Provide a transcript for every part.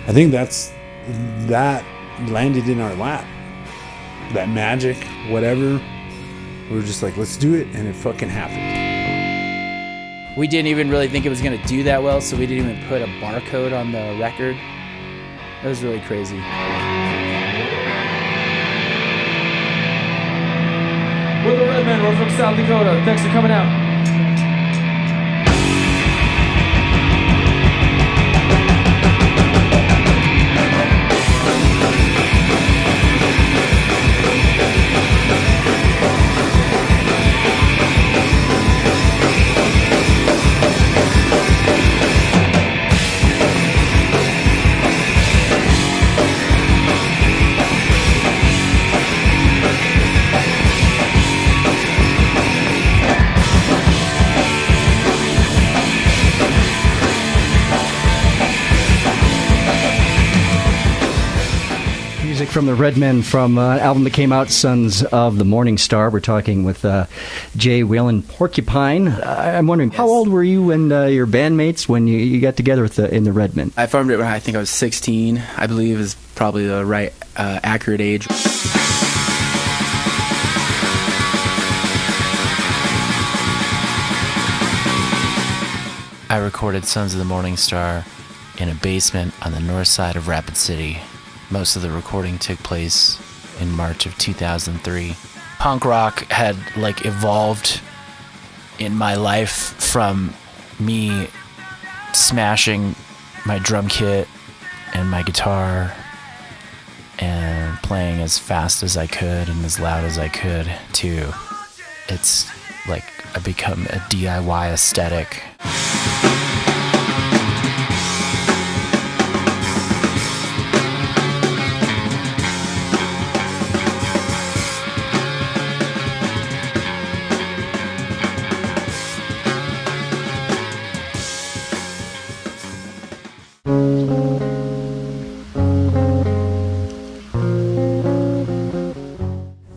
I think that landed in our lap. That magic, whatever. We were just like, let's do it, and it fucking happened. We didn't even really think it was going to do that well, so we didn't even put a barcode on the record. It was really crazy. We're the Reddmen. We're from South Dakota. Thanks for coming out. From the Reddmen, from an album that came out, Sons of the Morning Star. We're talking with Jay Waylon Porcupine. I'm wondering, how old were you and your bandmates when you got together in the Reddmen? I formed it when I think I was 16, I believe is probably the right accurate age. I recorded Sons of the Morning Star in a basement on the north side of Rapid City. Most of the recording took place in March of 2003. Punk rock had evolved in my life from me smashing my drum kit and my guitar and playing as fast as I could and as loud as I could to it's like I become a DIY aesthetic.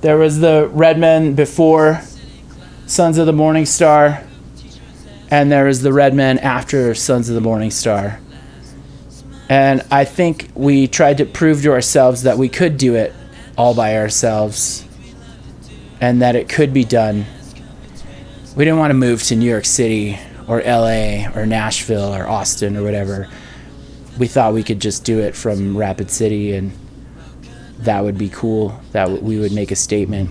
There was the Reddmen before Sons of the Morning Star, and there was the Reddmen after Sons of the Morning Star. And I think we tried to prove to ourselves that we could do it all by ourselves and that it could be done. We didn't want to move to New York City or LA or Nashville or Austin or whatever. We thought we could just do it from Rapid City, and that would be cool, that we would make a statement.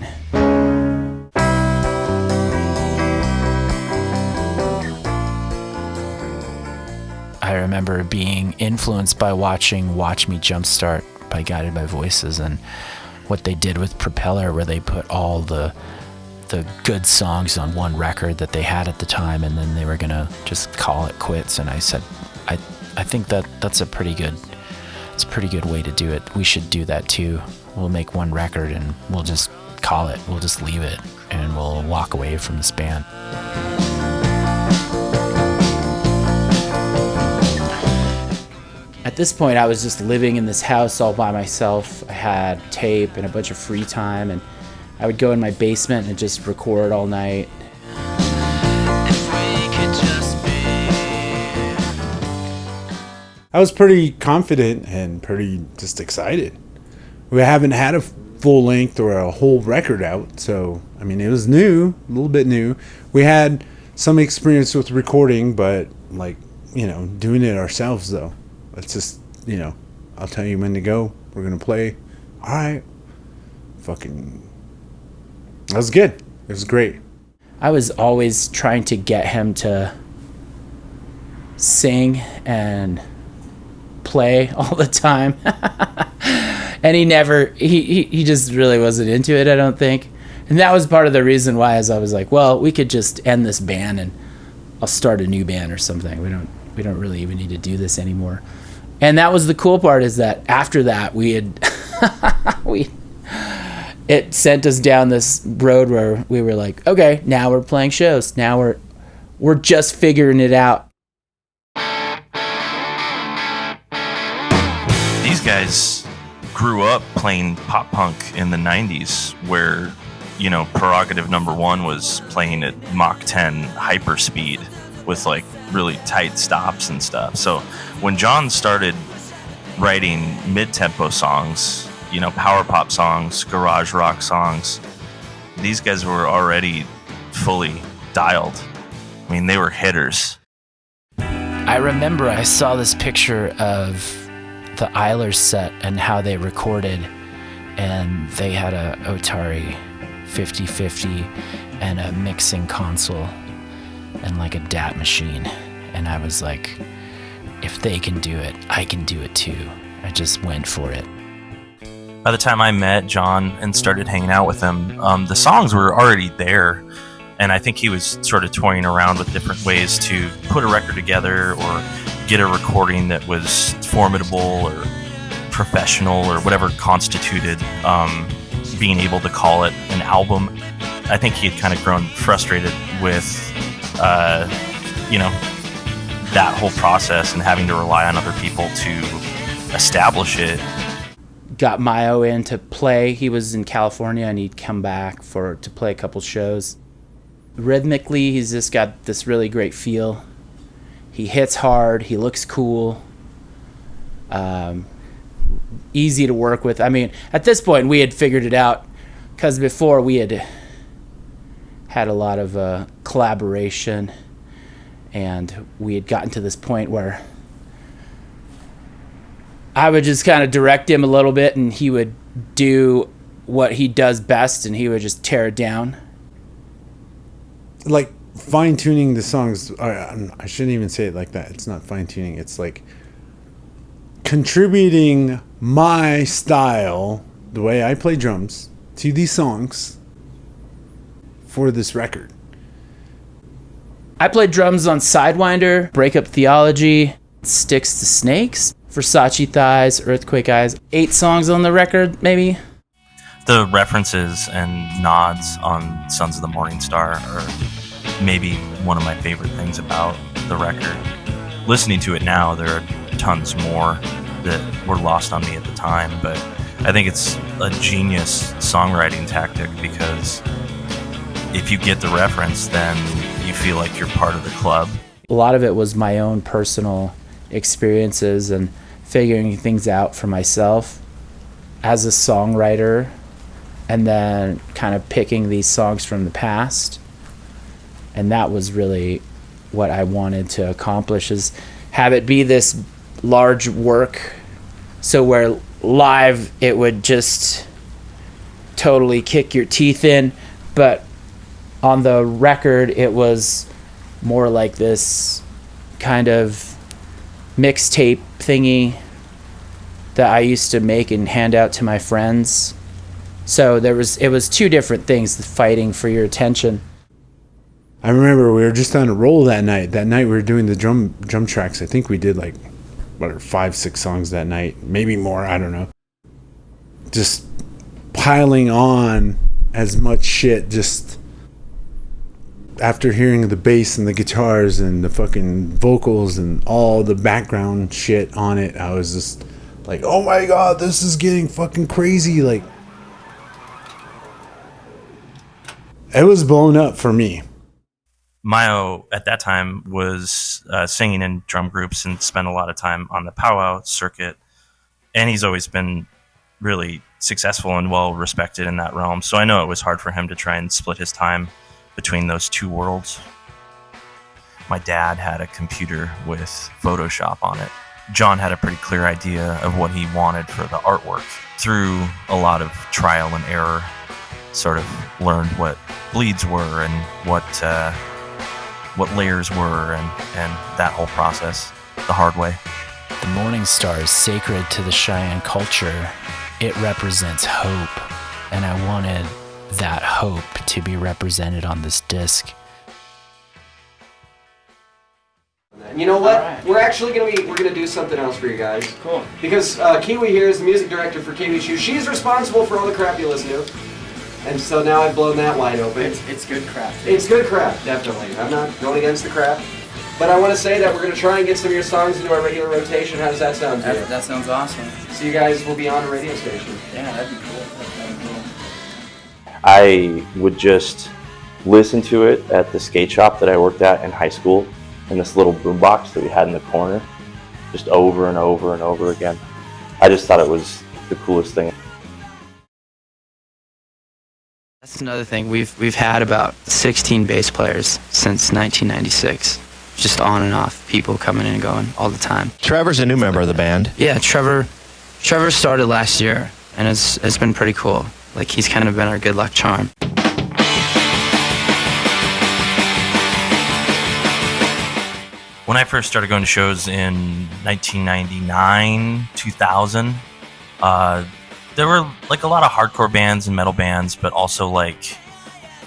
I remember being influenced by watching Watch Me Jumpstart by Guided by Voices and what they did with Propeller, where they put all the good songs on one record that they had at the time, and then they were gonna just call it quits. And I said, I think that's a pretty good way to do it. We should do that too. We'll make one record and we'll just call it. We'll just leave it and we'll walk away from this band. At this point, I was just living in this house all by myself. I had tape and a bunch of free time, and I would go in my basement and just record all night. I was pretty confident and pretty just excited. We haven't had a full length or a whole record out, so I mean it was new, a little bit new. We had some experience with recording, but doing it ourselves though. It's just, I'll tell you when to go. We're gonna play. All right. Fucking. That was good. It was great. I was always trying to get him to sing and play all the time. And he just really wasn't into it, I don't think. And that was part of the reason why, as I was like, well, we could just end this band and I'll start a new band or something. We don't really even need to do this anymore. And that was the cool part, is that after that it sent us down this road where we were like, okay, now we're playing shows. Now we're just figuring it out. These guys grew up playing pop punk in the 90s, where, prerogative number one was playing at Mach 10 hyperspeed with really tight stops and stuff. So when John started writing mid-tempo songs, power pop songs, garage rock songs. These guys were already fully dialed. I mean, they were hitters. I remember I saw this picture of the Eiler set and how they recorded, and they had a Otari 5050 and a mixing console and like a DAT machine. And I was like, if they can do it, I can do it too. I just went for it. By the time I met John and started hanging out with him, the songs were already there. And I think he was sort of toying around with different ways to put a record together or get a recording that was formidable or professional or whatever constituted being able to call it an album. I think he had kind of grown frustrated with, that whole process and having to rely on other people to establish it. Got Miyo in to play. He was in California and he'd come back to play a couple shows. Rhythmically, he's just got this really great feel. He hits hard. He looks cool. Easy to work with. I mean, at this point, we had figured it out because before we had a lot of collaboration, and we had gotten to this point where I would just kind of direct him a little bit, and he would do what he does best, and he would just tear it down. Like fine-tuning the songs, I shouldn't even say it like that. It's not fine-tuning. It's like contributing my style, the way I play drums, to these songs for this record. I played drums on Sidewinder, Breakup Theology, Sticks to Snakes, Versace Thighs, Earthquake Eyes. 8 songs on the record, maybe. The references and nods on Sons of the Morning Star are maybe one of my favorite things about the record. Listening to it now, there are tons more that were lost on me at the time, but I think it's a genius songwriting tactic because if you get the reference, then you feel like you're part of the club. A lot of it was my own personal experiences and figuring things out for myself as a songwriter, and then kind of picking these songs from the past. And that was really what I wanted to accomplish, is have it be this large work, so where live it would just totally kick your teeth in, but on the record it was more like this kind of mixtape thingy that I used to make and hand out to my friends. So it was two different things, fighting for your attention. I remember we were just on a roll that night. That night we were doing the drum tracks. I think we did 5-6 songs that night, maybe more, I don't know. Just piling on as much shit, just after hearing the bass and the guitars and the fucking vocals and all the background shit on it, I was just like, oh my god, this is getting fucking crazy. Like, it was blown up for me. Miyo at that time was singing in drum groups and spent a lot of time on the powwow circuit, and he's always been really successful and well respected in that realm. So I know it was hard for him to try and split his time between those two worlds. My dad had a computer with Photoshop on it. John had a pretty clear idea of what he wanted for the artwork. Through a lot of trial and error, sort of learned what bleeds were and what layers were and that whole process the hard way. The Morning Star is sacred to the Cheyenne culture. It represents hope, and I wanted that hope to be represented on this disc. You know what? Right. We're actually we're gonna do something else for you guys. Cool. Because Kiwi here is the music director for Kiwi Shoe. She's responsible for all the crap you listen to. And so now I've blown that wide open. It's good crap. It's good crap, definitely. I'm not going against the crap. But I want to say that we're going to try and get some of your songs into our regular rotation. How does that sound to you? That sounds awesome. So you guys will be on a radio station. Yeah, that'd be cool. I would just listen to it at the skate shop that I worked at in high school, in this little boombox that we had in the corner, just over and over and over again. I just thought it was the coolest thing. That's another thing. We've had about 16 bass players since 1996. Just on and off, people coming and going all the time. Trevor's a new member of the band. Yeah, Trevor started last year, and it's been pretty cool. Like, he's kind of been our good luck charm. When I first started going to shows in 1999, 2000, there were like a lot of hardcore bands and metal bands, but also like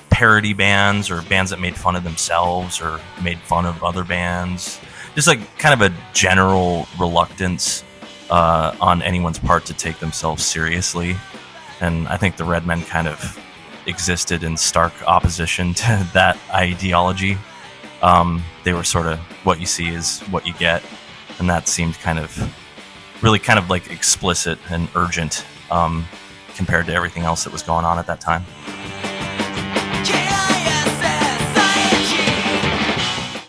parody bands or bands that made fun of themselves or made fun of other bands. Just like kind of a general reluctance on anyone's part to take themselves seriously. And I think the Reddmen kind of existed in stark opposition to that ideology. They were sort of what you see is what you get, and that seemed kind of like explicit and urgent compared to everything else that was going on at that time.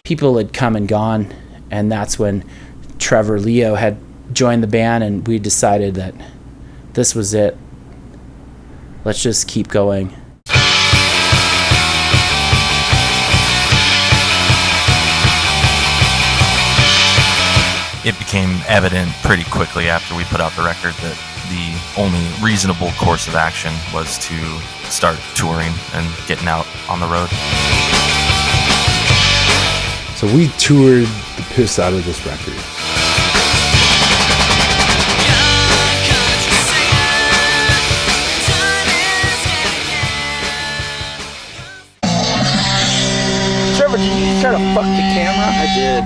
People had come and gone, and that's when Trevor Leo had joined the band, and we decided that this was it. Let's just keep going. It became evident pretty quickly after we put out the record that the only reasonable course of action was to start touring and getting out on the road. So we toured the piss out of this record. Trevor, did you try to fuck the camera? I did.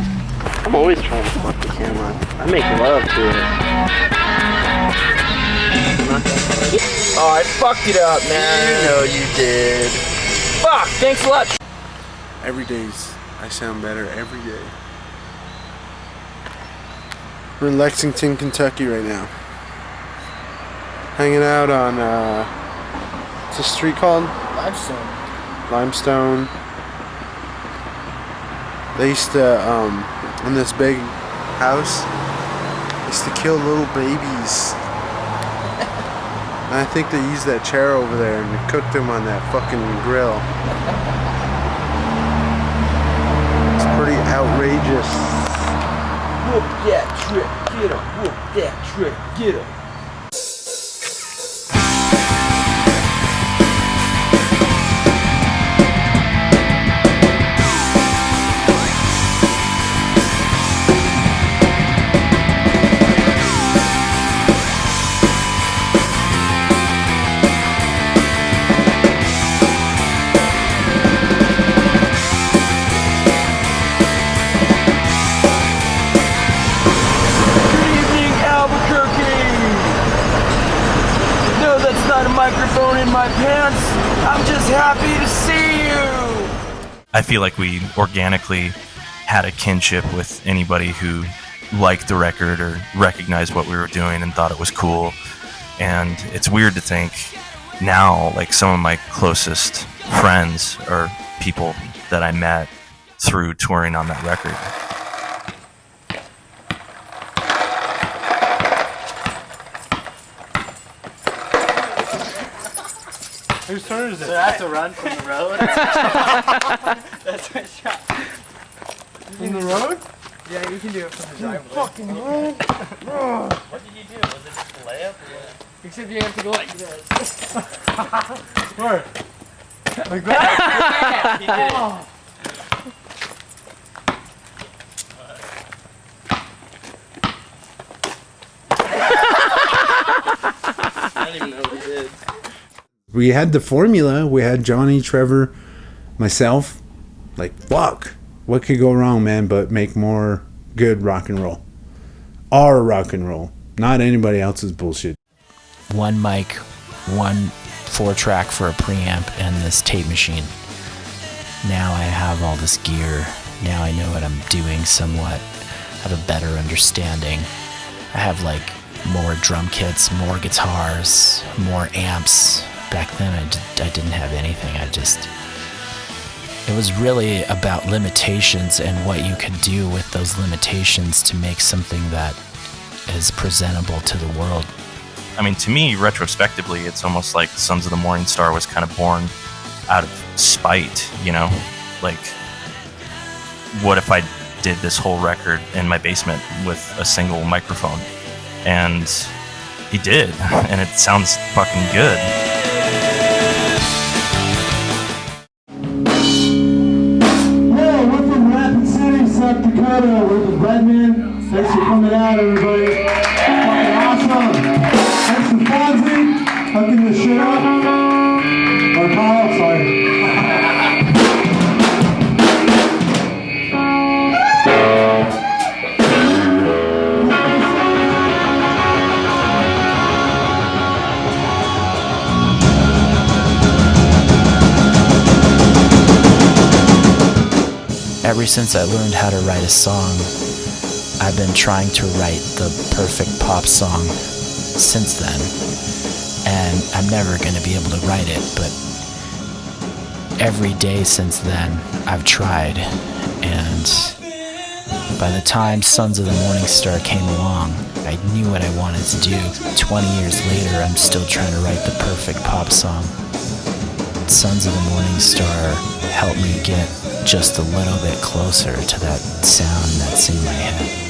I'm always trying to fuck the camera. I make love to it. Oh, I fucked it up, man. You know you did. Fuck, thanks a lot. Every day's I sound better every day. We're in Lexington, Kentucky right now. Hanging out on what's the street called? Limestone. They used to in this big house, they used to kill little babies. And I think they used that chair over there and they cooked them on that fucking grill. It's pretty outrageous. Whoop that trick, get him. Whoop that trick, get him. Microphone in my pants. I'm just happy to see you. I feel like we organically had a kinship with anybody who liked the record or recognized what we were doing and thought it was cool. And it's weird to think now, like, some of my closest friends are people that I met through touring on that record. Whose turn is it? So I have to run from the road? That's my shot. From the road? Yeah, you can do it from the driveway. Fucking road. What did you do? Was it just a layup? Except you have to go like this. Where? Like that? Yeah, he did. Oh. I don't even know what he did. We had the formula. We had Johnny, Trevor, myself. Like, fuck. What could go wrong, man, but make more good rock and roll. Our rock and roll. Not anybody else's bullshit. One mic, one 4-track for a preamp, and this tape machine. Now I have all this gear. Now I know what I'm doing somewhat. I have a better understanding. I have, like, more drum kits, more guitars, more amps. Back then, I didn't have anything. It was really about limitations and what you could do with those limitations to make something that as presentable to the world. I mean, to me, retrospectively, it's almost like Sons of the Morning Star was kind of born out of spite, you know? Like, what if I did this whole record in my basement with a single microphone? And he did, and it sounds fucking good. Hey, we're from Rapid City, South Dakota. We're the Reddmen. Thanks for coming out, everybody. Fucking awesome. Thanks to Fonzie, hooking this shit up. Or Kyle, sorry. Ever since I learned how to write a song, I've been trying to write the perfect pop song since then. And I'm never going to be able to write it, but every day since then, I've tried. And by the time Sons of the Morning Star came along, I knew what I wanted to do. 20 years later, I'm still trying to write the perfect pop song. Sons of the Morning Star helped me get just a little bit closer to that sound that's in my head.